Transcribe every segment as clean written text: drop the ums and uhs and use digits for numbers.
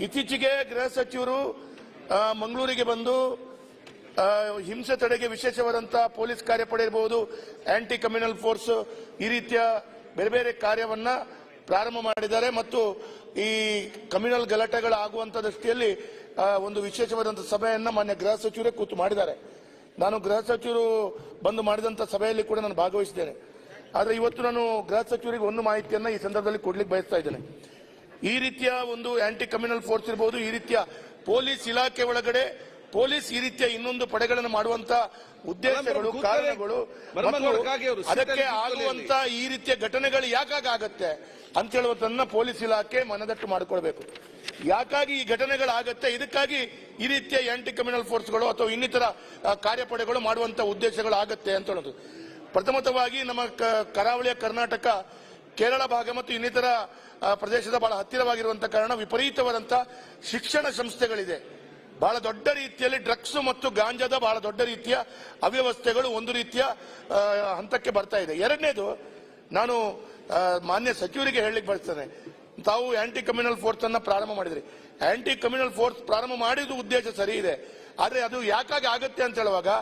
ಇತ್ತೀಚೆಗೆ ಗೃಹ ಸಚಿವರು ಮಂಗಳೂರಿಗೆ ಬಂದು ಹಿಂಸೆ ತಡೆಗೆ ವಿಶೇಷವಾದಂತಹ ಪೊಲೀಸ್ ಕಾರ್ಯಪಡೆ ಇರಬಹುದು, ಆಂಟಿ ಕಮ್ಯುನಲ್ ಫೋರ್ಸ್, ಈ ರೀತಿಯ ಬೇರೆ ಬೇರೆ ಕಾರ್ಯವನ್ನ ಪ್ರಾರಂಭ ಮಾಡಿದ್ದಾರೆ ಮತ್ತು ಈ ಕಮ್ಯುನಲ್ ಗಲಾಟೆಗಳು ಆಗುವಂತ ದೃಷ್ಟಿಯಲ್ಲಿ ಒಂದು ವಿಶೇಷವಾದಂತಹ ಸಭೆಯನ್ನ ಮಾನ್ಯ ಗೃಹ ಸಚಿವರೇ ಕೂತು ಮಾಡಿದ್ದಾರೆ. ನಾನು ಗೃಹ ಸಚಿವರು ಬಂದು ಮಾಡಿದಂತ ಸಭೆಯಲ್ಲಿ ಕೂಡ ನಾನು ಭಾಗವಹಿಸಿದ್ದೇನೆ. ಆದರೆ ಇವತ್ತು ನಾನು ಗೃಹ ಸಚಿವರಿಗೆ ಒಂದು ಮಾಹಿತಿಯನ್ನ ಈ ಸಂದರ್ಭದಲ್ಲಿ ಕೊಡ್ಲಿಕ್ಕೆ ಬಯಸ್ತಾ ಇದ್ದೇನೆ. ಈ ರೀತಿಯ ಒಂದು ಆಂಟಿ ಕಮ್ಯುನಲ್ ಫೋರ್ಸ್ ಇರಬಹುದು, ಈ ರೀತಿಯ ಪೊಲೀಸ್ ಇಲಾಖೆ ಒಳಗಡೆ ಪೊಲೀಸ್ ಈ ರೀತಿಯ ಇನ್ನೊಂದು ಪಡೆಗಳನ್ನು ಮಾಡುವಂತ ಉದ್ದೇಶಗಳು, ಕಾರಣಗಳು, ಅದಕ್ಕೆ ಆಗುವಂತ ಈ ರೀತಿಯ ಘಟನೆಗಳು ಯಾಕಾಗತ್ತೆ ಅಂತ ಹೇಳುವುದನ್ನ ಪೊಲೀಸ್ ಇಲಾಖೆ ಮನದಟ್ಟು ಮಾಡಿಕೊಳ್ಬೇಕು. ಯಾಕಾಗಿ ಈ ಘಟನೆಗಳಾಗತ್ತೆ, ಇದಕ್ಕಾಗಿ ಈ ರೀತಿಯ ಆಂಟಿ ಕಮ್ಯುನಲ್ ಫೋರ್ಸ್ಗಳು ಅಥವಾ ಇನ್ನಿತರ ಕಾರ್ಯಪಡೆಗಳು ಮಾಡುವಂತ ಉದ್ದೇಶಗಳು ಆಗತ್ತೆ ಅಂತ ಹೇಳೋದು. ಪ್ರಥಮತವಾಗಿ ನಮ್ಮ ಕರಾವಳಿಯ ಕರ್ನಾಟಕ, ಕೇರಳ ಭಾಗ ಮತ್ತು ಇನ್ನಿತರ ಪ್ರದೇಶದ ಬಹಳ ಹತ್ತಿರವಾಗಿರುವಂತಹ ಕಾರಣ ವಿಪರೀತವಾದಂತಹ ಶಿಕ್ಷಣ ಸಂಸ್ಥೆಗಳಿದೆ. ಬಹಳ ದೊಡ್ಡ ರೀತಿಯಲ್ಲಿ ಡ್ರಗ್ಸ್ ಮತ್ತು ಗಾಂಜಾದ ಬಹಳ ದೊಡ್ಡ ರೀತಿಯ ಅವ್ಯವಸ್ಥೆಗಳು ಒಂದು ರೀತಿಯ ಹಂತಕ್ಕೆ ಬರ್ತಾ ಇದೆ. ಎರಡನೇದು, ನಾನು ಮಾನ್ಯ ಸಚಿವರಿಗೆ ಹೇಳಲಿಕ್ಕೆ ಬಯಸ್ತೇನೆ, ತಾವು ಆಂಟಿ ಕಮ್ಯುನಲ್ ಫೋರ್ಸ್ ಅನ್ನ ಪ್ರಾರಂಭ ಮಾಡಿದ್ರಿ. ಆಂಟಿ ಕಮ್ಯುನಲ್ ಫೋರ್ಸ್ ಪ್ರಾರಂಭ ಮಾಡಿದ ಉದ್ದೇಶ ಸರಿ ಇದೆ, ಆದ್ರೆ ಅದು ಯಾಕಾಗಿ ಆಗತ್ತೆ ಅಂತ ಹೇಳುವಾಗ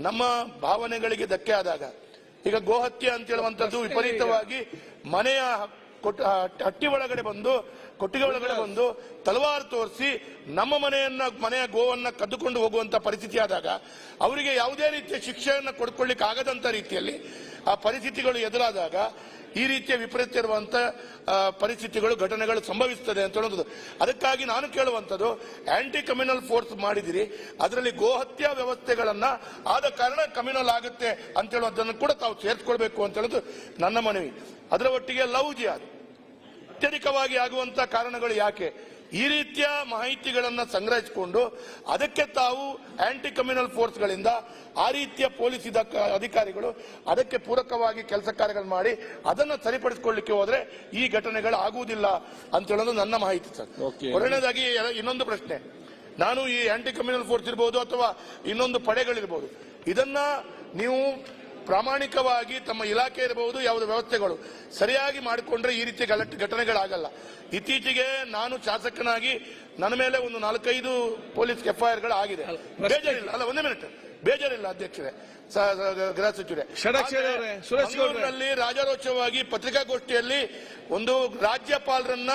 ನಮ್ಮ ಭಾವನೆಗಳಿಗೆ ಧಕ್ಕೆ ಆದಾಗ, ಈಗ ಗೋಹತ್ಯೆ ಅಂತ ಹೇಳುವಂತದ್ದು ವಿಪರೀತವಾಗಿ ಮನೆಯ ಹಟ್ಟಿ ಒಳಗಡೆ ಬಂದು, ಕೊಟ್ಟಿಗೆ ಒಳಗಡೆ ಬಂದು ತಲವಾರು ತೋರಿಸಿ ನಮ್ಮ ಮನೆಯ ಗೋವನ್ನ ಕದ್ದುಕೊಂಡು ಹೋಗುವಂತ ಪರಿಸ್ಥಿತಿ ಆದಾಗ ಅವರಿಗೆ ಯಾವುದೇ ರೀತಿಯ ಶಿಕ್ಷೆಯನ್ನು ಕೊಡ್ಕೊಳ್ಳಿಕ್ಕೆ ಆಗದಂತ ರೀತಿಯಲ್ಲಿ ಆ ಪರಿಸ್ಥಿತಿಗಳು ಎದುರಾದಾಗ ಈ ರೀತಿಯ ವಿಪರೀತ ಇರುವಂತ ಪರಿಸ್ಥಿತಿಗಳು, ಘಟನೆಗಳು ಸಂಭವಿಸುತ್ತದೆ ಅಂತ ಹೇಳೋದು. ಅದಕ್ಕಾಗಿ ನಾನು ಕೇಳುವಂಥದ್ದು, ಆಂಟಿ ಕಮ್ಯುನಲ್ ಫೋರ್ಸ್ ಮಾಡಿದಿರಿ, ಅದರಲ್ಲಿ ಗೋಹತ್ಯಾ ವ್ಯವಸ್ಥೆಗಳನ್ನ ಆದ ಕಾರಣ ಕಮ್ಯುನಲ್ ಆಗುತ್ತೆ ಅಂತ ಹೇಳುವುದನ್ನು ಕೂಡ ತಾವು ಸೇರಿಸ್ಕೊಳ್ಬೇಕು ಅಂತ ಹೇಳೋದು ನನ್ನ ಮನವಿ. ಅದರ ಒಟ್ಟಿಗೆ ಲವ್ ಜಿಹಾದ್ ಅತ್ಯಧಿಕವಾಗಿ ಆಗುವಂತ ಕಾರಣಗಳು ಯಾಕೆ, ಈ ರೀತಿಯ ಮಾಹಿತಿಗಳನ್ನ ಸಂಗ್ರಹಿಸಿಕೊಂಡು ಅದಕ್ಕೆ ತಾವು ಆಂಟಿ ಕಮ್ಯುನಲ್ ಫೋರ್ಸ್ಗಳಿಂದ ಆ ರೀತಿಯ ಪೊಲೀಸ್ ಅಧಿಕಾರಿಗಳು ಅದಕ್ಕೆ ಪೂರಕವಾಗಿ ಕೆಲಸ ಕಾರ್ಯಗಳು ಮಾಡಿ ಅದನ್ನು ಸರಿಪಡಿಸಿಕೊಳ್ಳಿಕ್ಕೆ ಹೋದ್ರೆ ಈ ಘಟನೆಗಳು ಆಗುವುದಿಲ್ಲ ಅಂತ ಹೇಳೋದು ನನ್ನ ಮಾಹಿತಿ ಸರ್. ಕೊನೆಯದಾಗಿ ಇನ್ನೊಂದು ಪ್ರಶ್ನೆ, ನಾನು ಈ ಆಂಟಿ ಕಮ್ಯುನಲ್ ಫೋರ್ಸ್ ಇರಬಹುದು ಅಥವಾ ಇನ್ನೊಂದು ಪಡೆಗಳಿರಬಹುದು, ಇದನ್ನ ನೀವು ಪ್ರಾಮಾಣಿಕವಾಗಿ ತಮ್ಮ ಇಲಾಖೆ ಇರಬಹುದು, ಯಾವುದೇ ವ್ಯವಸ್ಥೆಗಳು ಸರಿಯಾಗಿ ಮಾಡಿಕೊಂಡ್ರೆ ಈ ರೀತಿಯ ಘಟನೆಗಳಾಗಲ್ಲ. ಇತ್ತೀಚೆಗೆ ನಾನು ಶಾಸಕನಾಗಿ ನನ್ನ ಮೇಲೆ ಒಂದು 4-5 ಪೊಲೀಸ್ ಎಫ್ಐಆರ್ ಆಗಿದೆ. ಬೇಜಾರಿಲ್ಲ, ಅಲ್ಲ ಒಂದೇ ಮಿನಿಟ್, ಬೇಜಾರಿಲ್ಲ ಅಧ್ಯಕ್ಷರೇ, ಗೃಹ ಸಚಿವರೇ. ಮಂಗಳೂರಿನಲ್ಲಿ ರಾಜಾರೋಷವಾಗಿ ಪತ್ರಿಕಾಗೋಷ್ಠಿಯಲ್ಲಿ ಒಂದು ರಾಜ್ಯಪಾಲರನ್ನ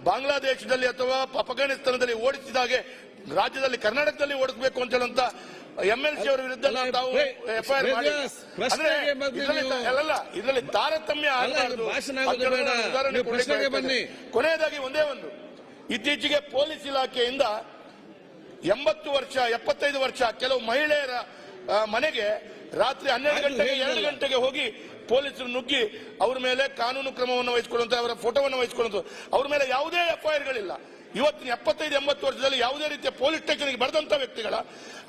ಬಾಂಗ್ಲಾದೇಶದಲ್ಲಿ ಅಥವಾ ಅಫ್ಘಾನಿಸ್ತಾನದಲ್ಲಿ ಓಡಿಸಿದಾಗೆ ರಾಜ್ಯದಲ್ಲಿ ಕರ್ನಾಟಕದಲ್ಲಿ ಓಡಿಸಬೇಕು ಅಂತ ಹೇಳುವಂತ MLC ಅವರ ವಿರುದ್ಧ ನಾವು ಎಫ್ಐಆರ್ ಮಾಡಿ, ಇದರಲ್ಲಿ ತಾರತಮ್ಯ ಆಗಬಾರದು. ಕೊನೆಯದಾಗಿ ಒಂದೇ ಒಂದು, ಇತ್ತೀಚೆಗೆ ಪೊಲೀಸ್ ಇಲಾಖೆಯಿಂದ 80 ವರ್ಷ 75 ವರ್ಷ ಕೆಲವು ಮಹಿಳೆಯರ ಮನೆಗೆ ರಾತ್ರಿ 12 ಗಂಟೆಗೆ 2 ಗಂಟೆಗೆ ಹೋಗಿ ಪೊಲೀಸರು ನುಗ್ಗಿ ಅವರ ಮೇಲೆ ಕಾನೂನು ಕ್ರಮವನ್ನು ವಹಿಸಿಕೊಳ್ಳುವಂತ, ಅವರ ಫೋಟೋವನ್ನು ವಹಿಸಿಕೊಳ್ಳುವಂತ, ಅವ್ರ ಮೇಲೆ ಯಾವುದೇ ಎಫ್ಐಆರ್ಗಳಿಲ್ಲ. ಇವತ್ತಿನ 75-80 ವರ್ಷದಲ್ಲಿ ಯಾವುದೇ ರೀತಿಯ ಪೊಲೀಸ್ ಸ್ಟೇಷನ್ಗೆ ಬರೆದಂತ ವ್ಯಕ್ತಿಗಳ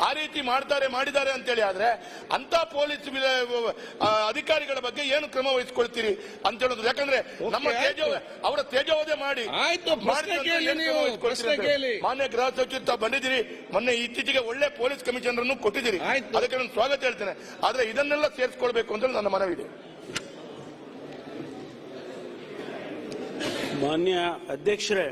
ಆ ರೀತಿ ಮಾಡಿದ್ದಾರೆ ಅಂತೇಳಿ ಆದ್ರೆ ಅಂತ ಪೊಲೀಸ್ ಅಧಿಕಾರಿಗಳ ಬಗ್ಗೆ ಏನು ಕ್ರಮ ವಹಿಸಿಕೊಳ್ತೀರಿ ಅಂತ ಹೇಳೋದು. ಯಾಕಂದ್ರೆ ನಮ್ಮ ಅವರ ತೇಜೋವಧೆ ಮಾಡಿ ಮಾನ್ಯ ಗೃಹ ಸಚಿವ ತಾವು ಬಂದಿದ್ದೀರಿ, ಮೊನ್ನೆ ಇತ್ತೀಚೆಗೆ ಒಳ್ಳೆ ಪೊಲೀಸ್ ಕಮಿಷನರ್ ಅನ್ನು ಕೊಟ್ಟಿದ್ದೀರಿ, ಅದಕ್ಕೆ ನಾನು ಸ್ವಾಗತ ಹೇಳ್ತೇನೆ. ಆದ್ರೆ ಇದನ್ನೆಲ್ಲ ಸೇರಿಸಿಕೊಳ್ಬೇಕು ಅಂತ ನನ್ನ ಮನವಿ ಇದೆ. ಮಾನ್ಯ ಅಧ್ಯಕ್ಷರೇ,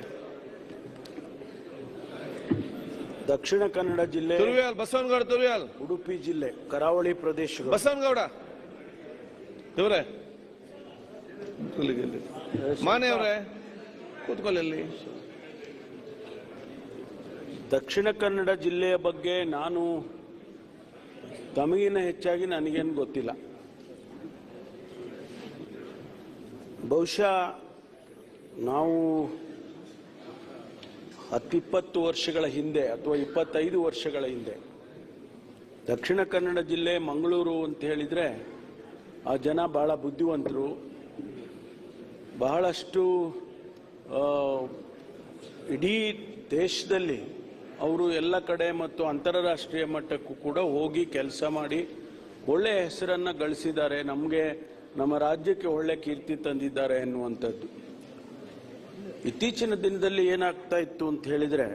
ದಕ್ಷಿಣ ಕನ್ನಡ ಜಿಲ್ಲೆ, ಬಸವನಗೌಡ ತುರಿಯಾಲ್, ಉಡುಪಿ ಜಿಲ್ಲೆ, ಕರಾವಳಿ ಪ್ರದೇಶಗಳು, ಬಸವನಗೌಡ ಇವರೇ ಮಾನೆ ಅವರೇ ಕೂತ್ಕೊಳ್ಳಿ. ದಕ್ಷಿಣ ಕನ್ನಡ ಜಿಲ್ಲೆಯ ಬಗ್ಗೆ ನಾನು ತಮಗಿನ ಹೆಚ್ಚಾಗಿ ನನಗೇನು ಗೊತ್ತಿಲ್ಲ. ಬಹುಶಃ ನಾವು 10-20 ವರ್ಷಗಳ ಹಿಂದೆ ಅಥವಾ 25 ವರ್ಷಗಳ ಹಿಂದೆ ದಕ್ಷಿಣ ಕನ್ನಡ ಜಿಲ್ಲೆ ಮಂಗಳೂರು ಅಂತ ಹೇಳಿದರೆ ಆ ಜನ ಬಹಳ ಬುದ್ಧಿವಂತರು, ಬಹಳಷ್ಟು ಇಡೀ ದೇಶದಲ್ಲಿ ಅವರು ಎಲ್ಲ ಕಡೆ ಮತ್ತು ಅಂತಾರಾಷ್ಟ್ರೀಯ ಮಟ್ಟಕ್ಕೂ ಕೂಡ ಹೋಗಿ ಕೆಲಸ ಮಾಡಿ ಒಳ್ಳೆಯ ಹೆಸರನ್ನು ಗಳಿಸಿದ್ದಾರೆ, ನಮಗೆ ನಮ್ಮ ರಾಜ್ಯಕ್ಕೆ ಒಳ್ಳೆ ಕೀರ್ತಿ ತಂದಿದ್ದಾರೆ ಎನ್ನುವಂಥದ್ದು. ಇತ್ತೀಚಿನ ದಿನದಲ್ಲಿ ಏನಾಗ್ತಾ ಇತ್ತು ಅಂತ ಹೇಳಿದ್ರೆ,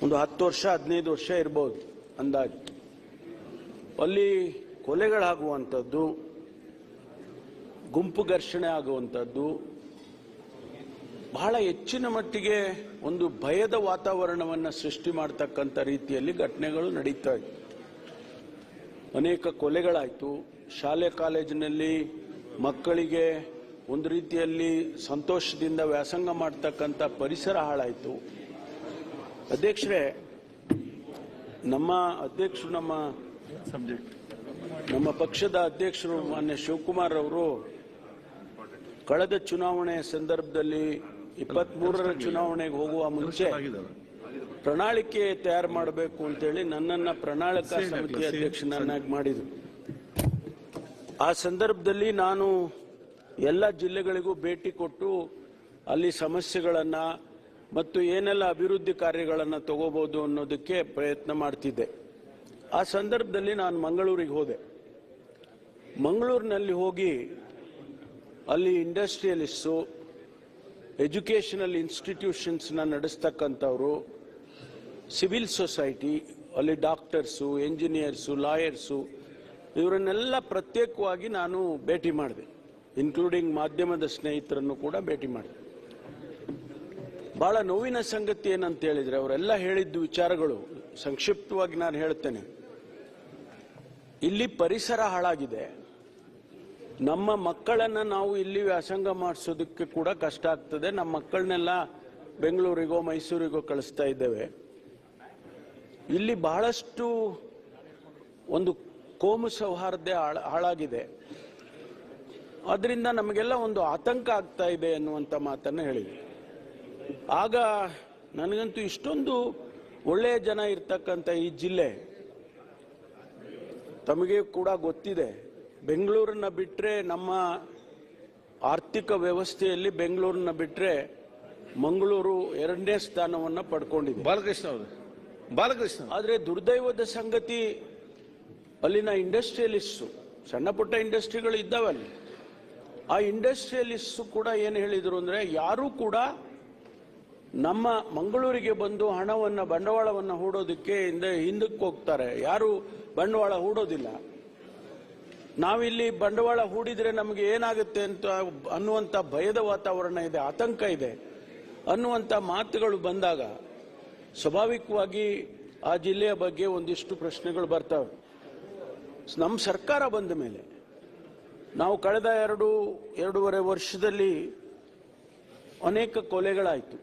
ಒಂದು 10 ವರ್ಷ 15 ವರ್ಷ ಇರ್ಬೋದು ಅಂದಾಜು, ಅಲ್ಲಿ ಕೊಲೆಗಳಾಗುವಂಥದ್ದು, ಗುಂಪು ಘರ್ಷಣೆ ಆಗುವಂಥದ್ದು, ಬಹಳ ಹೆಚ್ಚಿನ ಮಟ್ಟಿಗೆ ಒಂದು ಭಯದ ವಾತಾವರಣವನ್ನು ಸೃಷ್ಟಿ ಮಾಡತಕ್ಕಂಥ ರೀತಿಯಲ್ಲಿ ಘಟನೆಗಳು ನಡೀತಾ ಇವೆ. ಅನೇಕ ಕೊಲೆಗಳಾಯಿತು. ಶಾಲೆ ಕಾಲೇಜಿನಲ್ಲಿ ಮಕ್ಕಳಿಗೆ ಒಂದು ರೀತಿಯಲ್ಲಿ ಸಂತೋಷದಿಂದ ವ್ಯಾಸಂಗ ಮಾಡ್ತಕ್ಕಂಥ ಪರಿಸರ ಹಾಳಾಯಿತು. ಅಧ್ಯಕ್ಷರೇ, ನಮ್ಮ ಪಕ್ಷದ ಅಧ್ಯಕ್ಷರು ಮಾನ್ಯ ಶಿವಕುಮಾರ್ ಅವರು ಕಳೆದ ಚುನಾವಣೆಯ ಸಂದರ್ಭದಲ್ಲಿ 23ರ ಚುನಾವಣೆಗೆ ಹೋಗುವ ಮುಂಚೆ ಪ್ರಣಾಳಿಕೆ ತಯಾರು ಮಾಡಬೇಕು ಅಂತೇಳಿ ನನ್ನನ್ನ ಪ್ರಣಾಳಿಕಾ ಸಮಿತಿ ಅಧ್ಯಕ್ಷನನ್ನಾಗಿ ಮಾಡಿದರು. ಆ ಸಂದರ್ಭದಲ್ಲಿ ನಾನು ಎಲ್ಲ ಜಿಲ್ಲೆಗಳಿಗೂ ಭೇಟಿ ಕೊಟ್ಟು ಅಲ್ಲಿ ಸಮಸ್ಯೆಗಳನ್ನ ಮತ್ತು ಏನೆಲ್ಲ ಅಭಿವೃದ್ಧಿ ಕಾರ್ಯಗಳನ್ನು ತಗೋಬಹುದು ಅನ್ನೋದಕ್ಕೆ ಪ್ರಯತ್ನ ಮಾಡ್ತಿದ್ದೆ. ಆ ಸಂದರ್ಭದಲ್ಲಿ ನಾನು ಮಂಗಳೂರಿಗೆ ಹೋದೆ. ಮಂಗಳೂರಿನಲ್ಲಿ ಹೋಗಿ ಅಲ್ಲಿ ಇಂಡಸ್ಟ್ರಿಯಲಿಸ್ಟು, ಎಜುಕೇಷನಲ್ ಇನ್ಸ್ಟಿಟ್ಯೂಷನ್ಸ್ನ ನಡೆಸ್ತಕ್ಕಂಥವ್ರು, ಸಿವಿಲ್ ಸೊಸೈಟಿ, ಅಲ್ಲಿ ಡಾಕ್ಟರ್ಸು, ಎಂಜಿನಿಯರ್ಸು, ಲಾಯರ್ಸು ಇವರನ್ನೆಲ್ಲ ಪ್ರತ್ಯೇಕವಾಗಿ ನಾನು ಭೇಟಿ ಮಾಡಿದೆ. ಇನ್ಕ್ಲೂಡಿಂಗ್ ಮಾಧ್ಯಮದ ಸ್ನೇಹಿತರನ್ನು ಕೂಡ ಭೇಟಿ ಮಾಡಿದೆ. ಬಹಳ ನೋವಿನ ಸಂಗತಿ ಏನಂತ ಹೇಳಿದ್ರೆ, ಅವರೆಲ್ಲ ಹೇಳಿದ್ದು ವಿಚಾರಗಳು ಸಂಕ್ಷಿಪ್ತವಾಗಿ ನಾನು ಹೇಳ್ತೇನೆ. ಇಲ್ಲಿ ಪರಿಸರ ಹಾಳಾಗಿದೆ. ನಮ್ಮ ಮಕ್ಕಳನ್ನ ನಾವು ಇಲ್ಲಿ ವ್ಯಾಸಂಗ ಮಾಡಿಸೋದಕ್ಕೆ ಕೂಡ ಕಷ್ಟ ಆಗ್ತದೆ. ನಮ್ಮ ಮಕ್ಕಳನ್ನೆಲ್ಲ ಬೆಂಗಳೂರಿಗೋ ಮೈಸೂರಿಗೋ ಕಳಿಸ್ತಾ ಇದ್ದೇವೆ. ಇಲ್ಲಿ ಬಹಳಷ್ಟು ಒಂದು ಕೋಮು ಸೌಹಾರ್ದ ಹಾಳಾಗಿದೆ. ಅದರಿಂದ ನಮಗೆಲ್ಲ ಒಂದು ಆತಂಕ ಆಗ್ತಾ ಇದೆ ಅನ್ನುವಂಥ ಮಾತನ್ನು ಹೇಳಿದೆ. ಆಗ ನನಗಂತೂ ಇಷ್ಟೊಂದು ಒಳ್ಳೆಯ ಜನ ಇರ್ತಕ್ಕಂಥ ಈ ಜಿಲ್ಲೆ, ತಮಗೆ ಕೂಡ ಗೊತ್ತಿದೆ, ಬೆಂಗಳೂರನ್ನ ಬಿಟ್ಟರೆ ನಮ್ಮ ಆರ್ಥಿಕ ವ್ಯವಸ್ಥೆಯಲ್ಲಿ ಬೆಂಗಳೂರನ್ನ ಬಿಟ್ಟರೆ ಮಂಗಳೂರು 2ನೇ ಸ್ಥಾನವನ್ನು ಪಡ್ಕೊಂಡಿದೆ. ಬಾಲಕೃಷ್ಣ ಆದರೆ ದುರ್ದೈವದ ಸಂಗತಿ, ಅಲ್ಲಿನ ಇಂಡಸ್ಟ್ರಿಯಲಿಸ್ಟು, ಸಣ್ಣ ಪುಟ್ಟ ಇಂಡಸ್ಟ್ರಿಗಳು ಇದ್ದಾವಲ್ಲಿ, ಆ ಇಂಡಸ್ಟ್ರಿಯಲಿಸ್ಟು ಕೂಡ ಏನು ಹೇಳಿದರು ಅಂದರೆ, ಯಾರೂ ಕೂಡ ನಮ್ಮ ಮಂಗಳೂರಿಗೆ ಬಂದು ಹಣವನ್ನು, ಬಂಡವಾಳವನ್ನು ಹೂಡೋದಕ್ಕೆ ಹಿಂದಕ್ಕೆ ಹೋಗ್ತಾರೆ, ಯಾರು ಬಂಡವಾಳ ಹೂಡೋದಿಲ್ಲ. ನಾವಿಲ್ಲಿ ಬಂಡವಾಳ ಹೂಡಿದ್ರೆ ನಮಗೆ ಏನಾಗುತ್ತೆ ಅಂತ ಅನ್ನುವಂಥ ಭಯದ ವಾತಾವರಣ ಇದೆ, ಆತಂಕ ಇದೆ ಅನ್ನುವಂಥ ಮಾತುಗಳು ಬಂದಾಗ ಸ್ವಾಭಾವಿಕವಾಗಿ ಆ ಜಿಲ್ಲೆಯ ಬಗ್ಗೆ ಒಂದಿಷ್ಟು ಪ್ರಶ್ನೆಗಳು ಬರ್ತವೆ. ನಮ್ಮ ಸರ್ಕಾರ ಬಂದ ಮೇಲೆ ನಾವು ಕಳೆದ 2.5 ವರ್ಷದಲ್ಲಿ ಅನೇಕ ಕೊಲೆಗಳಾಯಿತು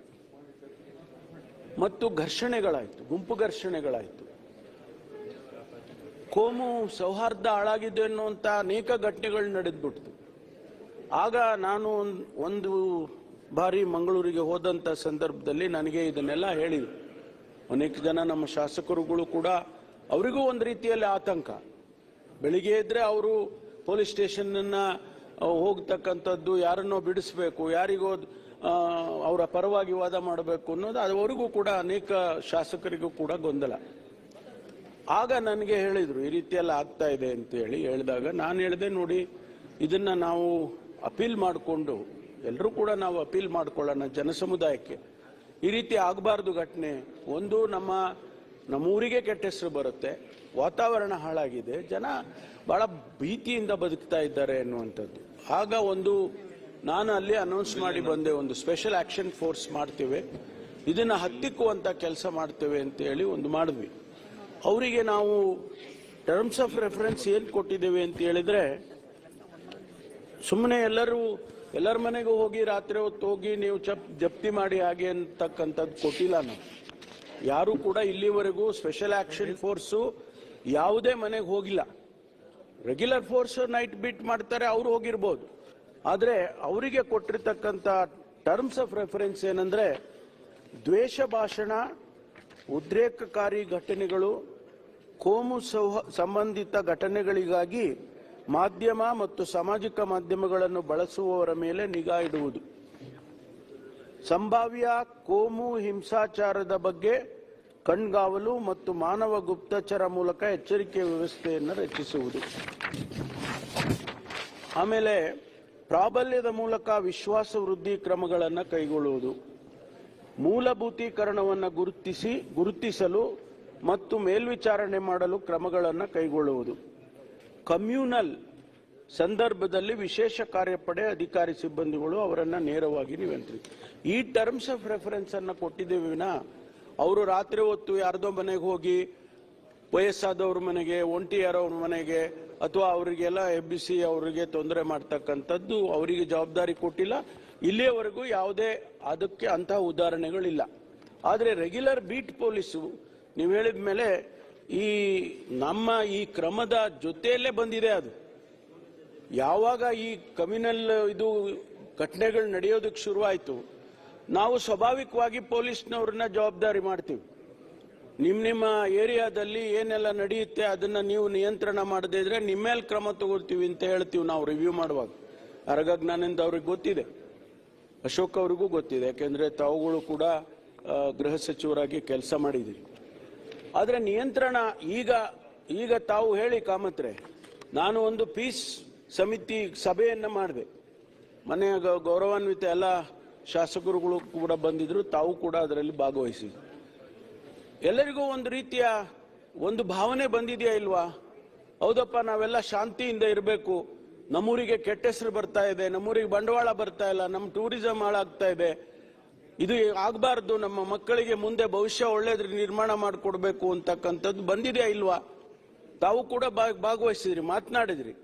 ಮತ್ತು ಘರ್ಷಣೆಗಳಾಯಿತು, ಗುಂಪು ಘರ್ಷಣೆಗಳಾಯಿತು, ಕೋಮು ಸೌಹಾರ್ದ ಹಾಳಾಗಿದೆ ಅನ್ನುವಂಥ ಅನೇಕ ಘಟನೆಗಳು ನಡೆದ್ಬಿಡ್ತು. ಆಗ ನಾನು ಒಂದು ಬಾರಿ ಮಂಗಳೂರಿಗೆ ಹೋದಂಥ ಸಂದರ್ಭದಲ್ಲಿ ನನಗೆ ಇದನ್ನೆಲ್ಲ ಹೇಳಿದರು. ಅನೇಕ ಜನ ನಮ್ಮ ಶಾಸಕರುಗಳು ಕೂಡ, ಅವರಿಗೂ ಒಂದು ರೀತಿಯಲ್ಲಿ ಆತಂಕ. ಬೆಳಿಗ್ಗೆ ಇದ್ರೆ ಅವರು ಪೊಲೀಸ್ ಸ್ಟೇಷನ್ನ ಹೋಗ್ತಕ್ಕಂಥದ್ದು, ಯಾರನ್ನೋ ಬಿಡಿಸ್ಬೇಕು, ಯಾರಿಗೋ ಅವರ ಪರವಾಗಿ ವಾದ ಮಾಡಬೇಕು ಅನ್ನೋದು ಅವರಿಗೂ ಕೂಡ, ಅನೇಕ ಶಾಸಕರಿಗೂ ಕೂಡ ಗೊಂದಲ. ಆಗ ನನಗೆ ಹೇಳಿದರು ಈ ರೀತಿಯೆಲ್ಲ ಆಗ್ತಾ ಇದೆ ಅಂತೇಳಿ ಹೇಳಿದಾಗ ನಾನು ಹೇಳಿದೆ, ನೋಡಿ ಇದನ್ನು ನಾವು ಅಪೀಲ್ ಮಾಡಿಕೊಂಡು, ಎಲ್ಲರೂ ಕೂಡ ನಾವು ಅಪೀಲ್ ಮಾಡ್ಕೊಳ್ಳೋಣ ಜನಸಮುದಾಯಕ್ಕೆ, ಈ ರೀತಿ ಆಗಬಾರ್ದು ಘಟನೆ. ಒಂದು ನಮ್ಮ ಊರಿಗೆ ಕೆಟ್ಟ ಹೆಸರು ಬರುತ್ತೆ, ವಾತಾವರಣ ಹಾಳಾಗಿದೆ, ಜನ ಬಹಳ ಭೀತಿಯಿಂದ ಬದುಕ್ತಾ ಇದ್ದಾರೆ ಅನ್ನುವಂಥದ್ದು. ಆಗ ನಾನು ಅಲ್ಲಿ ಅನೌನ್ಸ್ ಮಾಡಿ ಬಂದೆ, ಒಂದು ಸ್ಪೆಷಲ್ ಆಕ್ಷನ್ ಫೋರ್ಸ್ ಮಾಡ್ತೇವೆ, ಇದನ್ನು ಹತ್ತಿಕ್ಕುವಂಥ ಕೆಲಸ ಮಾಡ್ತೇವೆ ಅಂತೇಳಿ ಮಾಡಿದ್ವಿ. ಅವರಿಗೆ ನಾವು ಟರ್ಮ್ಸ್ ಆಫ್ ರೆಫರೆನ್ಸ್ ಏನು ಕೊಟ್ಟಿದ್ದೇವೆ ಅಂತ ಹೇಳಿದ್ರೆ, ಸುಮ್ಮನೆ ಎಲ್ಲರ ಮನೆಗೂ ಹೋಗಿ ರಾತ್ರಿ ಹೊತ್ತು ಹೋಗಿ ನೀವು ಜಪ್ತಿ ಮಾಡಿ ಹಾಗೆ ಅಂತಕ್ಕಂಥದ್ದು ಕೊಟ್ಟಿಲ್ಲ. ನಾವು ಯಾರು ಕೂಡ ಇಲ್ಲಿವರೆಗೂ ಸ್ಪೆಷಲ್ ಆಕ್ಷನ್ ಫೋರ್ಸು ಯಾವುದೇ ಮನೆಗೆ ಹೋಗಿಲ್ಲ. ರೆಗ್ಯುಲರ್ ಫೋರ್ಸ್ ನೈಟ್ ಬೀಟ್ ಮಾಡ್ತಾರೆ, ಅವರು ಹೋಗಿರ್ಬೋದು. ಆದರೆ ಅವರಿಗೆ ಕೊಟ್ಟಿರ್ತಕ್ಕಂಥ ಟರ್ಮ್ಸ್ ಆಫ್ ರೆಫರೆನ್ಸ್ ಏನಂದ್ರೆ, ದ್ವೇಷ ಭಾಷಣ, ಉದ್ರೇಕಕಾರಿ ಘಟನೆಗಳು, ಕೋಮು ಸಂಬಂಧಿತ ಘಟನೆಗಳಿಗಾಗಿ ಮಾಧ್ಯಮ ಮತ್ತು ಸಾಮಾಜಿಕ ಮಾಧ್ಯಮಗಳನ್ನು ಬಳಸುವವರ ಮೇಲೆ ನಿಗಾ ಇಡುವುದು, ಸಂಭಾವ್ಯ ಕೋಮು ಹಿಂಸಾಚಾರದ ಬಗ್ಗೆ ಕಣ್ಗಾವಲು ಮತ್ತು ಮಾನವ ಗುಪ್ತಚರ ಮೂಲಕ ಎಚ್ಚರಿಕೆ ವ್ಯವಸ್ಥೆಯನ್ನು ರಚಿಸುವುದು. ಆಮೇಲೆ ಪ್ರಾಬಲ್ಯದ ಮೂಲಕ ವಿಶ್ವಾಸ ವೃದ್ಧಿ ಕ್ರಮಗಳನ್ನು ಕೈಗೊಳ್ಳುವುದು, ಮೂಲಭೂತೀಕರಣವನ್ನು ಗುರುತಿಸಲು ಮತ್ತು ಮೇಲ್ವಿಚಾರಣೆ ಮಾಡಲು ಕ್ರಮಗಳನ್ನು ಕೈಗೊಳ್ಳುವುದು, ಕಮ್ಯೂನಲ್ ಸಂದರ್ಭದಲ್ಲಿ ವಿಶೇಷ ಕಾರ್ಯಪಡೆ ಅಧಿಕಾರಿ ಸಿಬ್ಬಂದಿಗಳು ಅವರನ್ನ ನೇರವಾಗಿ ನಿಯಂತ್ರಿಸಿ ಈ ಟರ್ಮ್ಸ್ ಆಫ್ ರೆಫರೆನ್ಸ್ ಅನ್ನ ಕೊಟ್ಟಿದ್ದೇವೆ ವಿನಾ ಅವರು ರಾತ್ರಿ ಹೊತ್ತು ಯಾರ್ದೋ ಮನೆಗೆ ಹೋಗಿ ವಯಸ್ಸಾದವ್ರ ಮನೆಗೆ ಒಂಟಿಯಾರವ್ರ ಮನೆಗೆ ಅಥವಾ ಅವರಿಗೆಲ್ಲ ಎಬ್ಬಿಸಿ ಅವರಿಗೆ ತೊಂದರೆ ಮಾಡ್ತಕ್ಕಂಥದ್ದು ಅವರಿಗೆ ಜವಾಬ್ದಾರಿ ಕೊಟ್ಟಿಲ್ಲ. ಇಲ್ಲಿಯವರೆಗೂ ಯಾವುದೇ ಅದಕ್ಕೆ ಅಂತಹ ಉದಾಹರಣೆಗಳಿಲ್ಲ. ಆದರೆ ರೆಗ್ಯುಲರ್ ಬೀಟ್ ಪೊಲೀಸು ನೀವು ಹೇಳಿದ ಮೇಲೆ ಈ ನಮ್ಮ ಈ ಕ್ರಮದ ಜೊತೆಯಲ್ಲೇ ಬಂದಿದೆ. ಅದು ಯಾವಾಗ ಈ ಕಮ್ಯುನಲ್ ಇದು ಘಟನೆಗಳು ನಡೆಯೋದಕ್ಕೆ ಶುರುವಾಯಿತು, ನಾವು ಸ್ವಾಭಾವಿಕವಾಗಿ ಪೊಲೀಸ್ನವ್ರನ್ನ ಜವಾಬ್ದಾರಿ ಮಾಡ್ತೀವಿ. ನಿಮ್ಮ ಏರಿಯಾದಲ್ಲಿ ಏನೆಲ್ಲ ನಡೆಯುತ್ತೆ ಅದನ್ನ ನೀವು ನಿಯಂತ್ರಣ ಮಾಡದೇ ಇದ್ರೆ ನಿಮ್ಮ ಮೇಲೆ ಕ್ರಮ ತಗೊಳ್ತೀವಿ ಅಂತ ಹೇಳ್ತೀವಿ ನಾವು ರಿವ್ಯೂ ಮಾಡುವಾಗ. ಅರಗಜ್ಞಾನಂದ ಅವ್ರಿಗೆ ಗೊತ್ತಿದೆ, ಅಶೋಕ್ ಅವ್ರಿಗೂ ಗೊತ್ತಿದೆ, ಯಾಕೆಂದ್ರೆ ತಾವುಗಳು ಕೂಡ ಗೃಹ ಸಚಿವರಾಗಿ ಕೆಲಸ ಮಾಡಿದಿರಿ. ಆದರೆ ನಿಯಂತ್ರಣ ಈಗ ತಾವು ಹೇಳಿ ಕಾಮತ್ರೆ, ನಾನು ಒಂದು ಪೀಸ್ ಸಮಿತಿ ಸಭೆಯನ್ನ ಮಾಡಿದೆ. ಮನೆಯ ಗೌರವಾನ್ವಿತ ಎಲ್ಲ ಶಾಸಕರುಗಳು ಕೂಡ ಬಂದಿದ್ರು, ತಾವು ಕೂಡ ಅದರಲ್ಲಿ ಭಾಗವಹಿಸಿದ್ರು. ಎಲ್ಲರಿಗೂ ಒಂದು ರೀತಿಯ ಒಂದು ಭಾವನೆ ಬಂದಿದೆಯಾ ಇಲ್ವಾ? ಹೌದಪ್ಪ, ನಾವೆಲ್ಲ ಶಾಂತಿಯಿಂದ ಇರಬೇಕು, ನಮ್ಮೂರಿಗೆ ಕೆಟ್ಟ ಹೆಸರು ಬರ್ತಾ ಇದೆ, ನಮ್ಮೂರಿಗೆ ಬಂಡವಾಳ ಬರ್ತಾ ಇಲ್ಲ, ನಮ್ಮ ಟೂರಿಸಂ ಹಾಳಾಗ್ತಾ ಇದೆ, ಇದು ಆಗಬಾರ್ದು, ನಮ್ಮ ಮಕ್ಕಳಿಗೆ ಮುಂದೆ ಭವಿಷ್ಯ ಒಳ್ಳೇದ್ರ ನಿರ್ಮಾಣ ಮಾಡಿಕೊಡ್ಬೇಕು ಅಂತಕ್ಕಂಥದ್ದು ಬಂದಿದೆಯಾ ಇಲ್ವಾ? ತಾವು ಕೂಡ ಭಾಗವಹಿಸಿದ್ರಿ, ಮಾತನಾಡಿದ್ರಿ.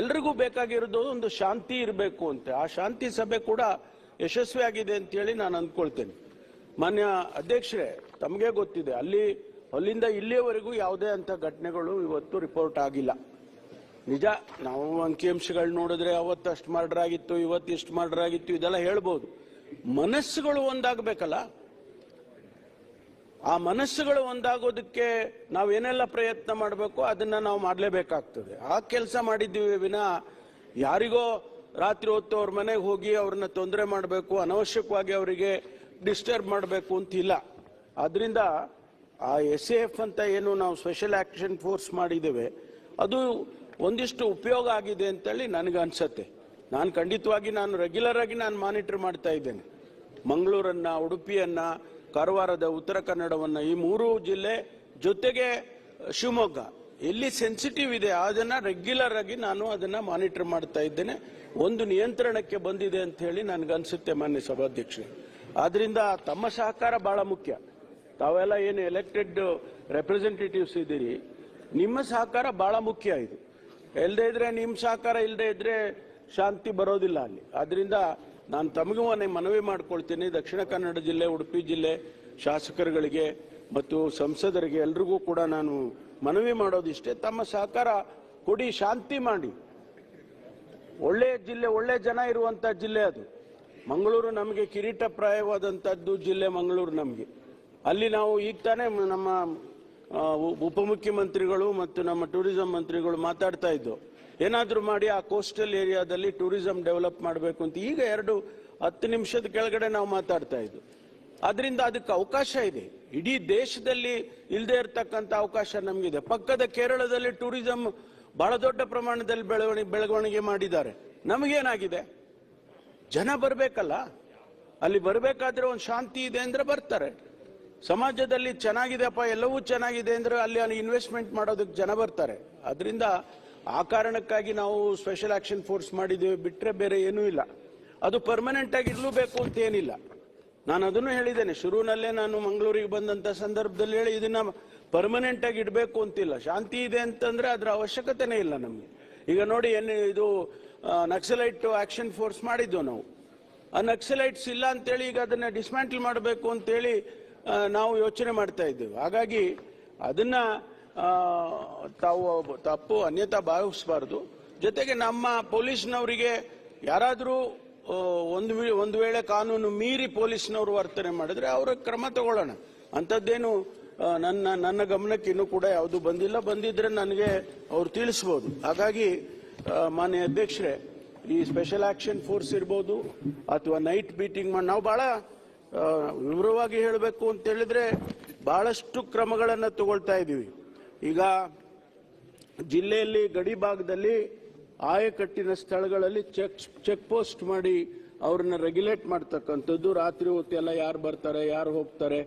ಎಲ್ರಿಗೂ ಬೇಕಾಗಿರೋದು ಒಂದು ಶಾಂತಿ ಇರಬೇಕು ಅಂತ. ಆ ಶಾಂತಿ ಸಭೆ ಕೂಡ ಯಶಸ್ವಿಯಾಗಿದೆ ಅಂತ ಹೇಳಿ ನಾನು ಅಂದ್ಕೊಳ್ತೇನೆ. ಮಾನ್ಯ ಅಧ್ಯಕ್ಷರೇ, ತಮಗೆ ಗೊತ್ತಿದೆ, ಅಲ್ಲಿಂದ ಇಲ್ಲಿಯವರೆಗೂ ಯಾವುದೇ ಅಂತ ಘಟನೆಗಳು ಇವತ್ತು ರಿಪೋರ್ಟ್ ಆಗಿಲ್ಲ. ನಿಜ, ನಾವು ಅಂಕಿಅಂಶಗಳು ನೋಡಿದ್ರೆ ಅವತ್ತು ಅಷ್ಟು ಮರ್ಡರ್ ಆಗಿತ್ತು, ಇವತ್ತು ಇಷ್ಟು ಮರ್ಡರ್ ಆಗಿತ್ತು, ಇದೆಲ್ಲ ಹೇಳ್ಬೋದು. ಮನಸ್ಸುಗಳು ಒಂದಾಗಬೇಕಲ್ಲ. ಆ ಮನಸ್ಸುಗಳು ಒಂದಾಗೋದಕ್ಕೆ ನಾವೇನೆಲ್ಲ ಪ್ರಯತ್ನ ಮಾಡಬೇಕು ಅದನ್ನ ನಾವು ಮಾಡಲೇಬೇಕಾಗ್ತದೆ. ಆ ಕೆಲಸ ಮಾಡಿದ್ದೀವಿ ವಿನಾ ಯಾರಿಗೋ ರಾತ್ರಿ ಹೊತ್ತು ಅವ್ರ ಮನೆಗೆ ಹೋಗಿ ಅವ್ರನ್ನ ತೊಂದರೆ ಮಾಡಬೇಕು, ಅನವಶ್ಯಕವಾಗಿ ಅವರಿಗೆ ಡಿಸ್ಟರ್ಬ್ ಮಾಡಬೇಕು ಅಂತಿಲ್ಲ. ಆದ್ರಿಂದ ಆ SAF ಅಂತ ಏನು ನಾವು ಸ್ಪೆಷಲ್ ಆಕ್ಷನ್ ಫೋರ್ಸ್ ಮಾಡಿದ್ದೇವೆ, ಅದು ಒಂದಿಷ್ಟು ಉಪಯೋಗ ಆಗಿದೆ ಅಂತೇಳಿ ನನಗೆ ಅನ್ಸತ್ತೆ. ನಾನು ಖಂಡಿತವಾಗಿ ರೆಗ್ಯುಲರ್ ಆಗಿ ಮಾನಿಟರ್ ಮಾಡ್ತಾ ಇದ್ದೇನೆ. ಮಂಗಳೂರನ್ನ, ಉಡುಪಿಯನ್ನ, ಕಾರವಾರದ, ಉತ್ತರ ಕನ್ನಡವನ್ನ, ಈ 3 ಜಿಲ್ಲೆ ಜೊತೆಗೆ ಶಿವಮೊಗ್ಗ ಎಲ್ಲಿ ಸೆನ್ಸಿಟಿವ್ ಇದೆ ಅದನ್ನ ರೆಗ್ಯುಲರ್ ಆಗಿ ನಾನು ಅದನ್ನ ಮಾನಿಟರ್ ಮಾಡ್ತಾ ಇದ್ದೇನೆ. ಒಂದು ನಿಯಂತ್ರಣಕ್ಕೆ ಬಂದಿದೆ ಅಂತ ಹೇಳಿ ನನಗನ್ಸುತ್ತೆ ಮಾನ್ಯ ಸಭಾಧ್ಯಕ್ಷರೇ. ಆದ್ರಿಂದ ತಮ್ಮ ಸಹಕಾರ ಬಹಳ ಮುಖ್ಯ. ತಾವೆಲ್ಲ ಏನು ಎಲೆಕ್ಟೆಡ್ ರೆಪ್ರೆಸೆಂಟೇಟಿವ್ಸ್ ಇದ್ದೀರಿ, ನಿಮ್ಮ ಸಹಕಾರ ಬಹಳ ಮುಖ್ಯ. ಇದು ಇಲ್ಲದೆ ಇದ್ರೆ, ನಿಮ್ಮ ಸಹಕಾರ ಇಲ್ಲದೆ ಇದ್ರೆ ಶಾಂತಿ ಬರೋದಿಲ್ಲ ಅಲ್ಲಿ. ಆದ್ರಿಂದ ನಾನು ತಮಗೂ ಮನವಿ ಮಾಡ್ಕೊಳ್ತೀನಿ, ದಕ್ಷಿಣ ಕನ್ನಡ ಜಿಲ್ಲೆ, ಉಡುಪಿ ಜಿಲ್ಲೆ ಶಾಸಕರುಗಳಿಗೆ ಮತ್ತು ಸಂಸದರಿಗೆ ಎಲ್ರಿಗೂ ಕೂಡ ನಾನು ಮನವಿ ಮಾಡೋದಿಷ್ಟೇ, ತಮ್ಮ ಸಹಕಾರ ಕೊಡಿ, ಶಾಂತಿ ಮಾಡಿ. ಒಳ್ಳೆ ಜಿಲ್ಲೆ, ಒಳ್ಳೆ ಜನ ಇರುವಂತ ಜಿಲ್ಲೆ ಅದು. ಮಂಗಳೂರು ನಮಗೆ ಕಿರೀಟಪ್ರಾಯವಾದಂಥದ್ದು ಜಿಲ್ಲೆ ಮಂಗಳೂರು ನಮಗೆ. ಅಲ್ಲಿ ನಾವು ಈಗ ತಾನೇ ನಮ್ಮ ಉಪಮುಖ್ಯಮಂತ್ರಿಗಳು ಮತ್ತು ನಮ್ಮ ಟೂರಿಸಂ ಮಂತ್ರಿಗಳು ಮಾತಾಡ್ತಾ ಇದ್ದು, ಏನಾದರೂ ಮಾಡಿ ಆ ಕೋಸ್ಟಲ್ ಏರಿಯಾದಲ್ಲಿ ಟೂರಿಸಂ ಡೆವಲಪ್ ಮಾಡಬೇಕು ಅಂತ. ಈಗ 10 ನಿಮಿಷದ ಕೆಳಗಡೆ ನಾವು ಮಾತಾಡ್ತಾ ಇದ್ದು. ಅದರಿಂದ ಅದಕ್ಕೆ ಅವಕಾಶ ಇದೆ. ಇಡೀ ದೇಶದಲ್ಲಿ ಇಲ್ಲದೆ ಇರತಕ್ಕಂಥ ಅವಕಾಶ ನಮಗಿದೆ. ಪಕ್ಕದ ಕೇರಳದಲ್ಲಿ ಟೂರಿಸಂ ಬಹಳ ದೊಡ್ಡ ಪ್ರಮಾಣದಲ್ಲಿ ಬೆಳವಣಿಗೆ ಮಾಡಿದ್ದಾರೆ. ನಮಗೇನಾಗಿದೆ? ಜನ ಬರಬೇಕಲ್ಲ. ಅಲ್ಲಿ ಬರಬೇಕಾದ್ರೆ ಒಂದು ಶಾಂತಿ ಇದೆ ಅಂದ್ರೆ ಬರ್ತಾರೆ. ಸಮಾಜದಲ್ಲಿ ಚೆನ್ನಾಗಿದೆಪ್ಪ, ಎಲ್ಲವೂ ಚೆನ್ನಾಗಿದೆ ಅಂದ್ರೆ ಅಲ್ಲಿ ಇನ್ವೆಸ್ಟ್ಮೆಂಟ್ ಮಾಡೋದಕ್ಕೆ ಜನ ಬರ್ತಾರೆ. ಅದರಿಂದ ಆ ಕಾರಣಕ್ಕಾಗಿ ನಾವು ಸ್ಪೆಷಲ್ ಆಕ್ಷನ್ ಫೋರ್ಸ್ ಮಾಡಿದ್ದೇವೆ, ಬಿಟ್ರೆ ಬೇರೆ ಏನೂ ಇಲ್ಲ. ಅದು ಪರ್ಮನೆಂಟ್ ಆಗಿ ಇರಲೇಬೇಕು ಅಂತ ಏನಿಲ್ಲ. ನಾನು ಅದನ್ನು ಹೇಳಿದ್ದೇನೆ ಶುರುವಿನಲ್ಲೇ. ನಾನು ಮಂಗಳೂರಿಗೆ ಬಂದಂತ ಸಂದರ್ಭದಲ್ಲಿ ಹೇಳಿ, ಇದನ್ನ ಪರ್ಮನೆಂಟ್ ಆಗಿ ಇಡಬೇಕು ಅಂತಿಲ್ಲ. ಶಾಂತಿ ಇದೆ ಅಂತಂದ್ರೆ ಅದರ ಅವಶ್ಯಕತೆನೇ ಇಲ್ಲ ನಮಗೆ. ಈಗ ನೋಡಿ, ಇದು ನಕ್ಸಲೈಟ್ ಆಕ್ಷನ್ ಫೋರ್ಸ್ ಮಾಡಿದ್ವು ನಾವು. ಆ ನಕ್ಸಲೈಟ್ಸ್ ಇಲ್ಲ ಅಂತೇಳಿ ಈಗ ಅದನ್ನ ಡಿಸ್ಮ್ಯಾಂಟಲ್ ಮಾಡಬೇಕು ಅಂತೇಳಿ ನಾವು ಯೋಚನೆ ಮಾಡ್ತಾ ಇದ್ದೇವೆ. ಹಾಗಾಗಿ ಅದನ್ನ ತಾವು ತಪ್ಪು ಅನ್ಯತಾ ಭಾವಿಸಬಾರದು. ಜೊತೆಗೆ ನಮ್ಮ ಪೊಲೀಸ್ನವರಿಗೆ ಯಾರಾದರೂ ಒಂದು ವೇಳೆ ಕಾನೂನು ಮೀರಿ ಪೊಲೀಸ್ನವರು ವರ್ತನೆ ಮಾಡಿದ್ರೆ ಅವರ ಕ್ರಮ ತಗೊಳ್ಳೋಣ. ಅಂಥದ್ದೇನು ನನ್ನ ಗಮನಕ್ಕೆ ಇನ್ನೂ ಕೂಡ ಯಾವುದು ಬಂದಿಲ್ಲ. ಬಂದಿದ್ರೆ ನನಗೆ ಅವ್ರು ತಿಳಿಸ್ಬೋದು. ಹಾಗಾಗಿ ಮಾನ್ಯ ಅಧ್ಯಕ್ಷರೇ, ಈ ಸ್ಪೆಷಲ್ ಆಕ್ಷನ್ ಫೋರ್ಸ್ ಇರ್ಬೋದು ಅಥವಾ ನೈಟ್ ಬೀಟಿಂಗ್ ಮಾಡಿ ನಾವು ಬಹಳ ವಿವರವಾಗಿ ಹೇಳಬೇಕು ಅಂತ ಹೇಳಿದ್ರೆ ಬಹಳಷ್ಟು ಕ್ರಮಗಳನ್ನು ತಗೊಳ್ತಾ ಇದ್ದೀವಿ. ಈಗ ಜಿಲ್ಲೆಯಲ್ಲಿ ಗಡಿ ಭಾಗದಲ್ಲಿ ಆಯಕಟ್ಟಿನ ಸ್ಥಳಗಳಲ್ಲಿ ಚೆಕ್ ಪೋಸ್ಟ್ ಮಾಡಿ ಅವ್ರನ್ನ ರೆಗ್ಯುಲೇಟ್ ಮಾಡ್ತಕ್ಕಂಥದ್ದು. ರಾತ್ರಿ ಹೊತ್ತು ಎಲ್ಲ ಯಾರು ಬರ್ತಾರೆ, ಯಾರು ಹೋಗ್ತಾರೆ.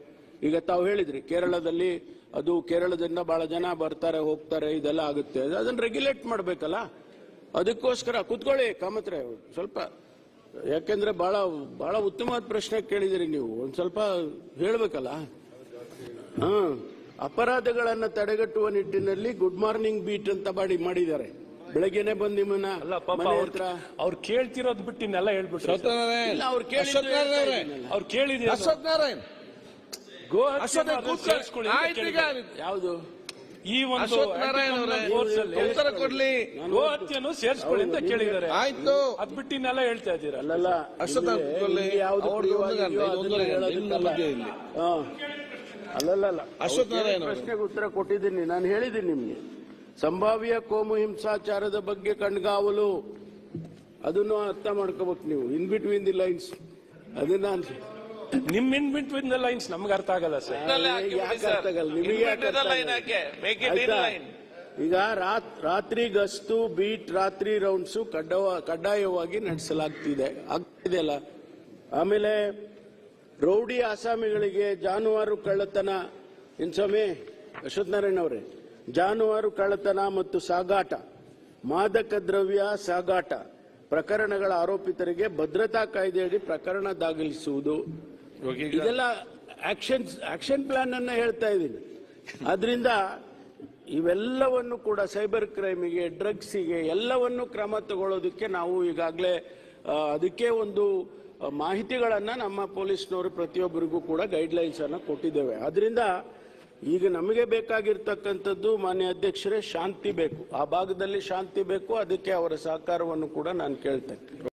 ಈಗ ತಾವು ಹೇಳಿದ್ರಿ ಕೇರಳದಲ್ಲಿ, ಅದು ಕೇರಳದಿಂದ ಬಹಳ ಜನ ಬರ್ತಾರೆ ಹೋಗ್ತಾರೆ, ಇದೆಲ್ಲ ಆಗುತ್ತೆ. ಅದನ್ನ ರೆಗ್ಯುಲೇಟ್ ಮಾಡಬೇಕಲ್ಲ. ಅದಕ್ಕೋಸ್ಕರ ಕೂತ್ಕೊಳ್ಳಿ ಕಾಮತ್ರೆ ಸ್ವಲ್ಪ, ಯಾಕೆಂದ್ರೆ ಬಹಳ ಉತ್ತಮವಾದ ಪ್ರಶ್ನೆ ಕೇಳಿದಿರಿ ನೀವು. ಒಂದ್ ಸ್ವಲ್ಪ ಹೇಳ್ಬೇಕಲ್ಲ. ಅಪರಾಧಗಳನ್ನ ತಡೆಗಟ್ಟುವ ನಿಟ್ಟಿನಲ್ಲಿ ಗುಡ್ ಮಾರ್ನಿಂಗ್ ಬೀಟ್ ಅಂತ ಮಾಡಿದ್ದಾರೆ. ಬೆಳಗ್ಗೆನೆ ಬಂದು ನಿಮ್ಮನ್ನ ಮನೆ ಹತ್ರ ಅವ್ರು ಕೇಳ್ತಿರೋದ್ ಬಿಟ್ಟು ಇನ್ನೆಲ್ಲ ಹೇಳ್ಬಿಟ್ರು. ಅವ್ರು ಕೇಳಿದ್ರು ಅಶ್ವಥ್ ನಾರಾಯಣ್ ಯಾವುದು ಈ ಒಂದು ಅಶ್ವಥ್ ನಾರಾಯಣ್ ಅವರೇ ಉತ್ತರ ಕೊಡ್ಲಿ. ಗೋ ಹತ್ಯೆಯನ್ನು ಸೇರಿಸ್ಕೊಳ್ಳಿ ಅಂತ ಕೇಳಿದ್ದಾರೆ. ಆಯ್ತು, ಅದ್ ಬಿಟ್ಟು ಇನ್ನೆಲ್ಲ ಹೇಳ್ತಾ ಇದ್ದೀರಾ. ಅಲ್ಲಲ್ಲ, ಅಶ್ವಥ್ ಯಾವ್ದು ಅಲ್ಲಲ್ಲ, ಅಶ್ವಥ್ ನಾರಾಯಣ್ ಪ್ರಶ್ನೆಗೆ ಉತ್ತರ ಕೊಟ್ಟಿದ್ದೀನಿ. ನಾನು ಹೇಳಿದ್ದೀನಿ ನಿಮ್ಗೆ ಸಂಭಾವ್ಯ ಕೋಮು ಹಿಂಸಾಚಾರದ ಬಗ್ಗೆ ಕಣ್ಗಾವಲು, ಅದನ್ನು ಅರ್ಥ ಮಾಡ್ಕೋಬೇಕು ನೀವು. ಇನ್ ಬಿಟ್ವೀನ್ ದಿ ಲೈನ್ಸ್ ಅದನ್ನ ನಿಮ್ ಇನ್ ಬಿಟ್ವೀನ್ ದ ಲೈನ್ಸ್ ನಮ್ಗೆ ಅರ್ಥ ಆಗಲ್ಲ ಸರ್. ಯಾಕೆ ಅರ್ಥ ಆಗಲ್ಲ ನಿಮಗೆ? ಈಗ ರಾತ್ರಿ ಗಸ್ತು, ಬೀಟ್, ರಾತ್ರಿ ರೌಂಡ್ಸು ಕಡ್ಡಾಯವಾಗಿ ನಡೆಸಲಾಗ್ತಿದೆ, ಆಗ್ತಿದೆಯಲ್ಲ. ಆಮೇಲೆ ರೌಡಿ ಆಸಾಮಿಗಳಿಗೆ ಜಾನುವಾರು ಕಳ್ಳತನ, ಇನ್ಸೊಮ್ಮೆ ಅಶ್ವಥ್ ನಾರಾಯಣ್ ಅವರೇ, ಜಾನುವಾರು ಕಳ್ಳತನ ಮತ್ತು ಸಾಗಾಟ, ಮಾದಕ ದ್ರವ್ಯ ಸಾಗಾಟ ಪ್ರಕರಣಗಳ ಆರೋಪಿತರಿಗೆ ಭದ್ರತಾ ಕಾಯ್ದೆಯಡಿ ಪ್ರಕರಣ ದಾಖಲಿಸುವುದು, ಇದೆಲ್ಲ ಆಕ್ಷನ್ ಪ್ಲಾನ್ ಅನ್ನ ಹೇಳ್ತಾ ಇದ್ದೀನಿ. ಆದ್ರಿಂದ ಇವೆಲ್ಲವನ್ನು ಕೂಡ ಸೈಬರ್ ಕ್ರೈಮಿಗೆ, ಡ್ರಗ್ಸಿಗೆ ಎಲ್ಲವನ್ನು ಕ್ರಮ ತಗೊಳ್ಳೋದಕ್ಕೆ ನಾವು ಈಗಾಗಲೇ ಅದಕ್ಕೆ ಒಂದು ಮಾಹಿತಿಗಳನ್ನ ನಮ್ಮ ಪೊಲೀಸ್ನವರು ಪ್ರತಿಯೊಬ್ಬರಿಗೂ ಕೂಡ ಗೈಡ್ಲೈನ್ಸ್ ಅನ್ನ ಕೊಟ್ಟಿದ್ದೇವೆ. ಆದ್ರಿಂದ ಈಗ ನಮಗೆ ಬೇಕಾಗಿರ್ತಕ್ಕಂಥದ್ದು ಮಾನ್ಯ ಅಧ್ಯಕ್ಷರೇ ಶಾಂತಿ ಬೇಕು, ಆ ಭಾಗದಲ್ಲಿ ಶಾಂತಿ ಬೇಕು. ಅದಕ್ಕೆ ಅವರ ಸಹಕಾರವನ್ನು ಕೂಡ ನಾನು ಕೇಳ್ತೇನೆ.